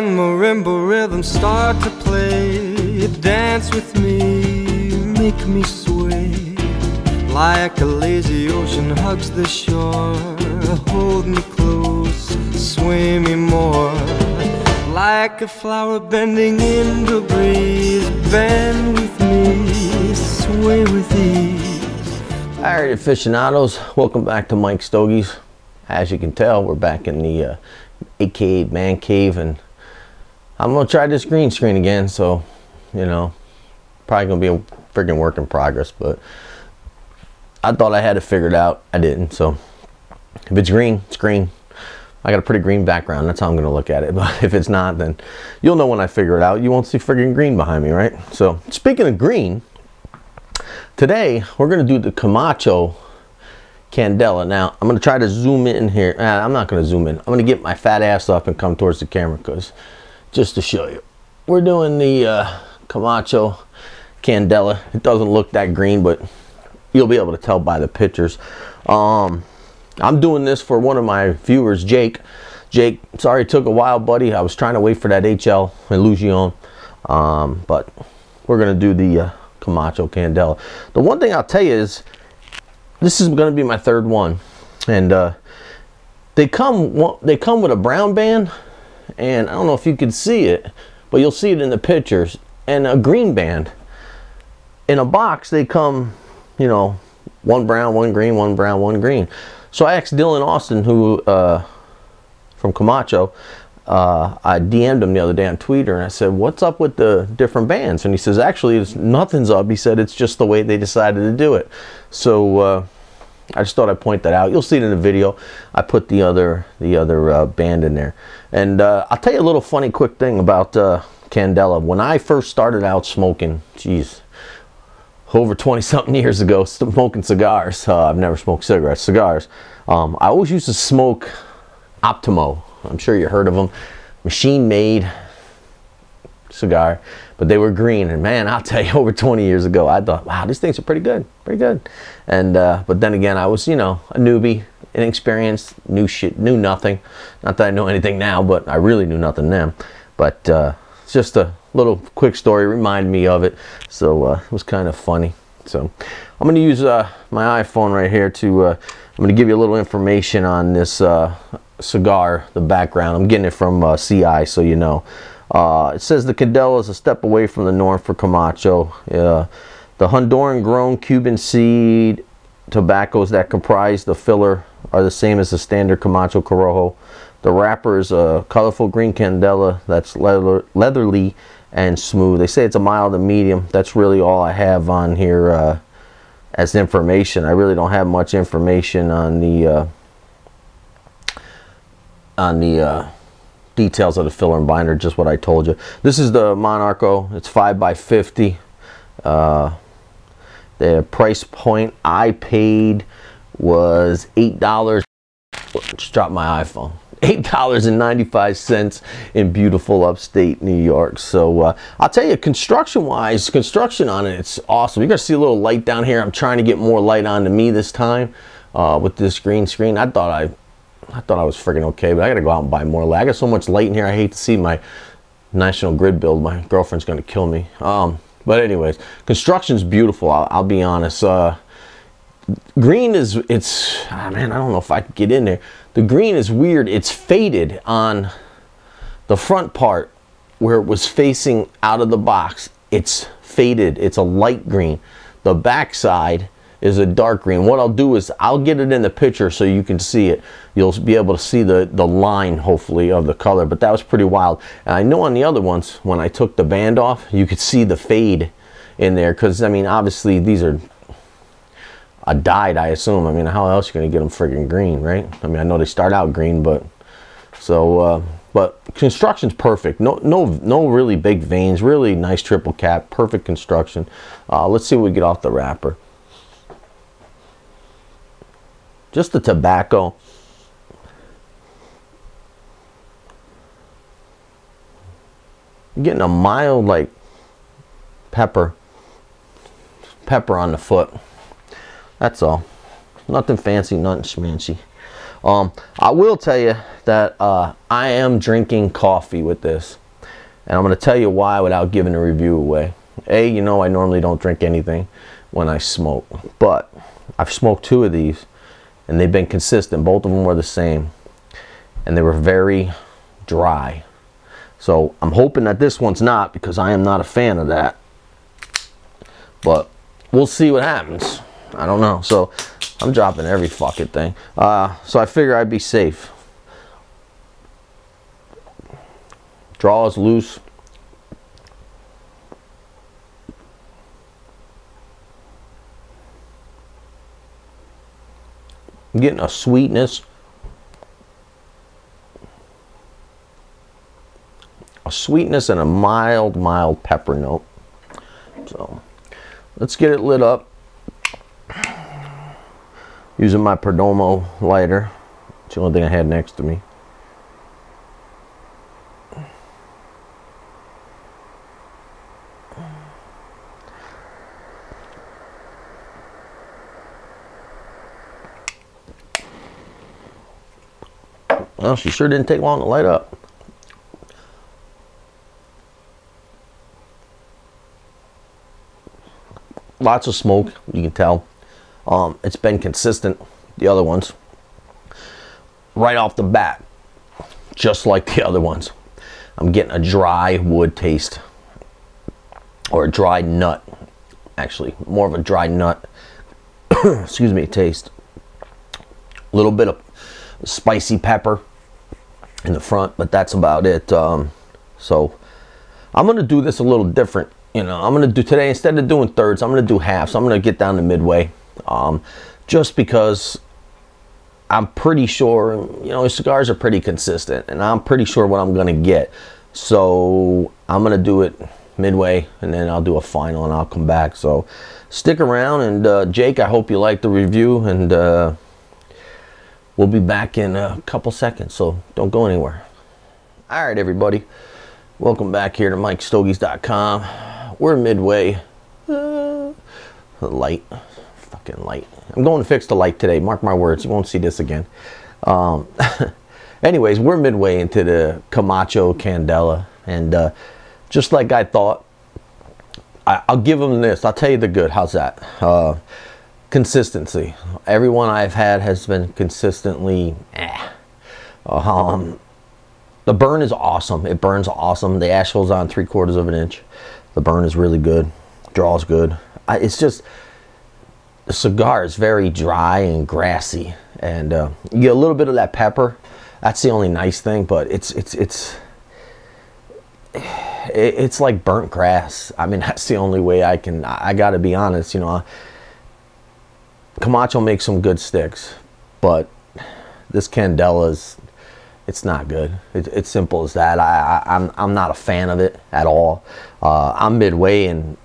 and marimba rhythms start to play. Dance with me, make me sway. Like a lazy ocean hugs the shore. Hold me close, sway me more. Like a flower bending in the breeze. Bend with me, sway with ease. Alright, aficionados, welcome back to MikesStogies. As you can tell, we're back in the AKA man cave, and I'm gonna try this green screen again, so you know, probably gonna be a freaking work in progress, but I thought I had it figured out. I didn't. So if it's green, it's green. I got a pretty green background, that's how I'm gonna look at it. But if it's not, then you'll know when I figure it out. You won't see friggin' green behind me, right? So speaking of green, today we're gonna do the Camacho Candela. Now I'm gonna try to zoom in here. I'm not gonna zoom in. I'm gonna get my fat ass up and come towards the camera, because just to show you, we're doing the Camacho Candela. It doesn't look that green, but you'll be able to tell by the pictures. I'm doing this for one of my viewers, Jake. Jake, sorry it took a while, buddy. I was trying to wait for that HL Illusion, but we're gonna do the Camacho Candela. The one thing I'll tell you is, this is gonna be my third one, and they come with a brown band, and I don't know if you can see it, but you'll see it in the pictures, and a green band. In a box, they come, you know, one brown, one green, one brown, one green. So I asked Dylan Austin, who from Camacho, I DM'd him the other day on Twitter, and I said, what's up with the different bands? And he says, actually, nothing's up. He said, it's just the way they decided to do it. So I just thought I'd point that out. You'll see it in the video. I put the other band in there. And I'll tell you a little funny quick thing about Candela. When I first started out smoking, geez, over 20-something years ago, smoking cigars. I've never smoked cigarettes, cigars. I always used to smoke Optimo. I'm sure you heard of them. Machine-made cigar, but they were green. And man, I'll tell you, over 20 years ago, I thought, wow, these things are pretty good, pretty good. And but then again, I was, you know, a newbie, inexperienced, knew nothing. Not that I know anything now, but I really knew nothing then. But it's just a little quick story, reminded me of it, so it was kind of funny. So I'm going to use my iPhone right here to I'm going to give you a little information on this cigar, the background. I'm getting it from CI, so you know. It says the Candela is a step away from the norm for Camacho. The Honduran grown Cuban seed tobaccos that comprise the filler are the same as the standard Camacho Corojo. The wrapper is a colorful green Candela that's leathery and smooth. They say it's a mild and medium. That's really all I have on here as information. I really don't have much information on the details of the filler and binder, just what I told you. This is the Monarco. It's 5x50. The price point I paid was $8. Just dropped my iPhone. $8.95 in beautiful upstate New York. So I'll tell you, construction on it, it's awesome. You're gonna see a little light down here. I'm trying to get more light onto me this time with this green screen. I thought I was freaking okay, but I gotta go out and buy more light. I got so much light in here. I hate to see my National Grid bill. My girlfriend's gonna kill me. But anyways, construction's beautiful. I'll be honest. Green is, man, I don't know if I can get in there. The green is weird. It's faded on the front part where it was facing out of the box. It's faded. It's a light green. The back side is a dark green. What I'll do is I'll get it in the picture so you can see it. You'll be able to see the line, hopefully, of the color. But that was pretty wild. And I know on the other ones, when I took the band off, you could see the fade in there. Because, I mean, obviously, these are dyed, I assume. I mean, how else are you going to get them friggin' green, right? I mean, I know they start out green, but so but construction's perfect. No really big veins. Really nice triple cap. Perfect construction. Let's see what we get off the wrapper. Just the tobacco. You're getting a mild, like, pepper on the foot. That's all. Nothing fancy, nothing schmancy. I will tell you that I am drinking coffee with this, and I'm going to tell you why without giving the review away. You know I normally don't drink anything when I smoke, but I've smoked 2 of these, and they've been consistent. Both of them were the same, and they were very dry. So I'm hoping that this one's not, because I am not a fan of that. But we'll see what happens. I don't know. So I'm dropping every fucking thing. So I figure I'd be safe. Draw is loose. I'm getting a sweetness. A sweetness and a mild pepper note. So let's get it lit up using my Perdomo lighter. It's the only thing I had next to me. Well, she sure didn't take long to light up. Lots of smoke, you can tell. It's been consistent, the other ones. Right off the bat, just like the other ones. I'm getting a dry wood taste. Or a dry nut. Actually, more of a dry nut. Excuse me, taste. A little bit of spicy pepper in the front, but that's about it. So I'm going to do this a little different. You know, I'm going to do today, instead of doing thirds, I'm going to do halves. I'm going to get down to midway, just because I'm pretty sure, you know, cigars are pretty consistent, and I'm pretty sure what I'm going to get. So I'm going to do it midway, and then I'll do a final, and I'll come back. So stick around, and Jake, I hope you liked the review, and we'll be back in a couple seconds, so don't go anywhere. All right, everybody. Welcome back here to MikesStogies.com. We're midway. Light. Fucking light. I'm going to fix the light today. Mark my words. You won't see this again. Anyways, we're midway into the Camacho Candela. And just like I thought, I'll give them this. I'll tell you the good. How's that? Consistency. Everyone I've had has been consistently the burn is awesome. It burns awesome. The ash hole's on 3/4 of an inch. The burn is really good. Draw's good. It's just, the cigar is very dry and grassy, and you get a little bit of that pepper. That's the only nice thing, but it's like burnt grass. I mean, that's the only way I gotta be honest, you know. Camacho makes some good sticks, but this Candela's, it's not good. It's simple as that. I'm not a fan of it at all. I'm midway, and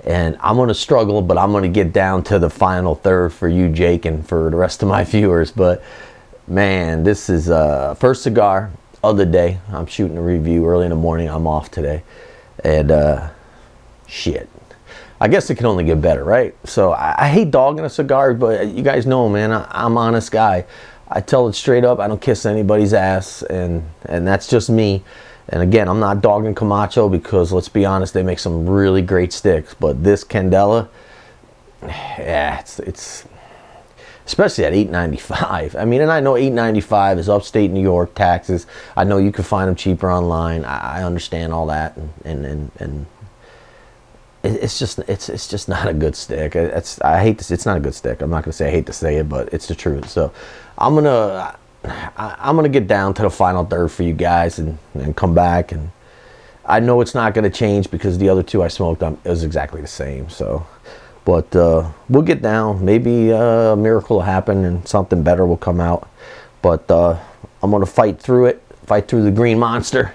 I'm going to struggle, but I'm going to get down to the final third for you, Jake, and for the rest of my viewers. But man, this is first cigar of the day. I'm shooting a review early in the morning. I'm off today, and shit. I guess it can only get better, right? So I hate dogging a cigar, but you guys know, man, I'm an honest guy. I tell it straight up. I don't kiss anybody's ass, and that's just me. And again, I'm not dogging Camacho, because let's be honest, they make some really great sticks. But this Candela, yeah, it's especially at $8.95. I mean, and I know $8.95 is upstate New York taxes. I know you can find them cheaper online. I understand all that, and it's just not a good stick. I hate this. It's not a good stick. I'm not gonna say I hate to say it, but it's the truth. So I'm gonna get down to the final third for you guys, and come back. And I know it's not gonna change, because the other 2 I smoked, it was exactly the same. So, but we'll get down. Maybe a miracle will happen and something better will come out. But I'm gonna fight through it. Fight through the green monster,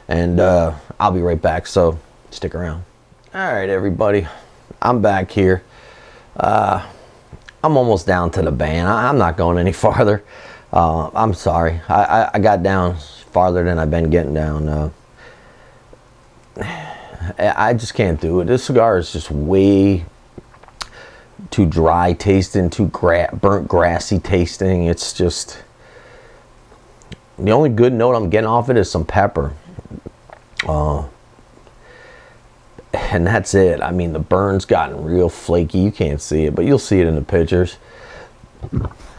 and I'll be right back. So stick around. All right, everybody, I'm back here. I'm almost down to the band. I'm not going any farther. I'm sorry. I got down farther than I've been getting down. I just can't do it. This cigar is just way too dry tasting, too burnt grassy tasting. It's just, the only good note I'm getting off it is some pepper. And that's it. I mean, the burn's gotten real flaky. You can't see it, but you'll see it in the pictures.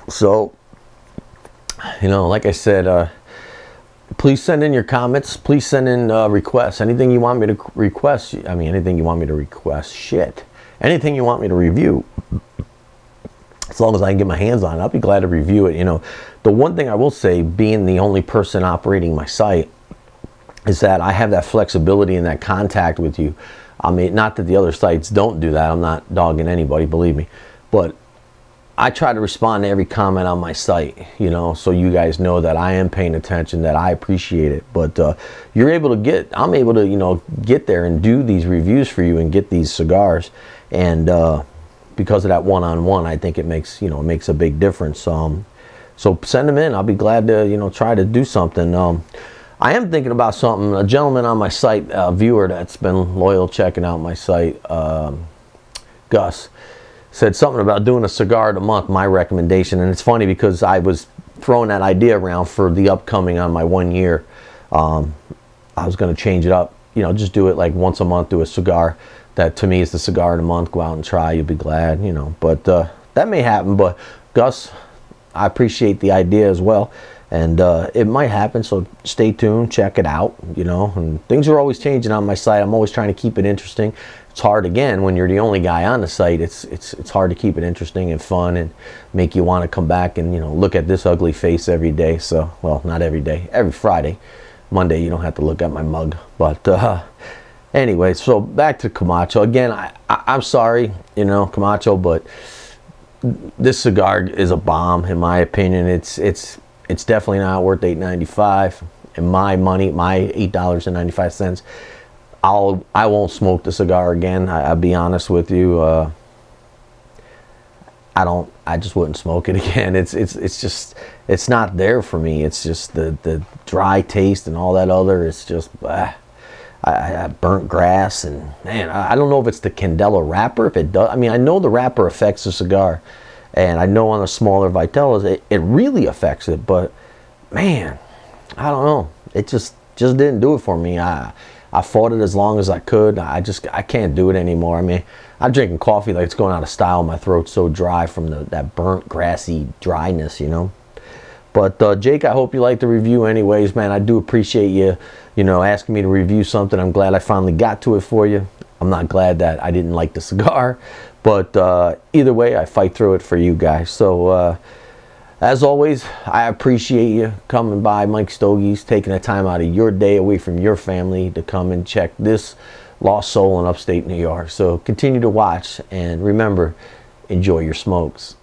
So, you know, like I said, please send in your comments. Please send in requests. Anything you want me to request. I mean, anything you want me to request. Shit. Anything you want me to review. As long as I can get my hands on it, I'll be glad to review it. You know, the one thing I will say, being the only person operating my site, is that I have that flexibility and that contact with you. I mean, not that the other sites don't do that. I'm not dogging anybody, believe me. But I try to respond to every comment on my site, you know, so you guys know that I am paying attention, that I appreciate it. But you're able to get, I'm able to, you know, get there and do these reviews for you and get these cigars. And because of that one-on-one, I think it makes, you know, it makes a big difference. So send them in. I'll be glad to, you know, try to do something. I am thinking about something. A gentleman on my site, a viewer that's been loyal checking out my site, Gus, said something about doing a cigar of the month, my recommendation. And it's funny because I was throwing that idea around for the upcoming on my 1 year. I was going to change it up, you know, just do it like once a month, do a cigar. That to me is the cigar of the month. Go out and try, you'll be glad, you know. But that may happen. But Gus, I appreciate the idea as well. And it might happen, so stay tuned, check it out, you know. And things are always changing on my site. I'm always trying to keep it interesting. It's hard, again, when you're the only guy on the site. It's hard to keep it interesting and fun and make you want to come back and, you know, look at this ugly face every day. So, well, not every day, every Friday. Monday, you don't have to look at my mug. But anyway, so back to Camacho. Again, I'm sorry, you know, Camacho, but this cigar is a bomb, in my opinion. It's definitely not worth $8.95. In my money, my $8.95. I won't smoke the cigar again. I'll be honest with you. I just wouldn't smoke it again. It's just, it's not there for me. It's just the dry taste and all that other. It's just I burnt grass, and man, I don't know if it's the Candela wrapper. If it does, I mean, I know the wrapper affects the cigar. And I know on the smaller Vitelas, it really affects it. But, man, I don't know. It just didn't do it for me. I fought it as long as I could. I can't do it anymore. I mean, I'm drinking coffee like it's going out of style. My throat's so dry from that burnt, grassy dryness, you know. But, Jake, I hope you liked the review anyways, man. I do appreciate you, you know, asking me to review something. I'm glad I finally got to it for you. I'm not glad that I didn't like the cigar. But either way, I fight through it for you guys. So, as always, I appreciate you coming by MikesStogies, taking the time out of your day away from your family to come and check this lost soul in upstate New York. So, continue to watch, and remember, enjoy your smokes.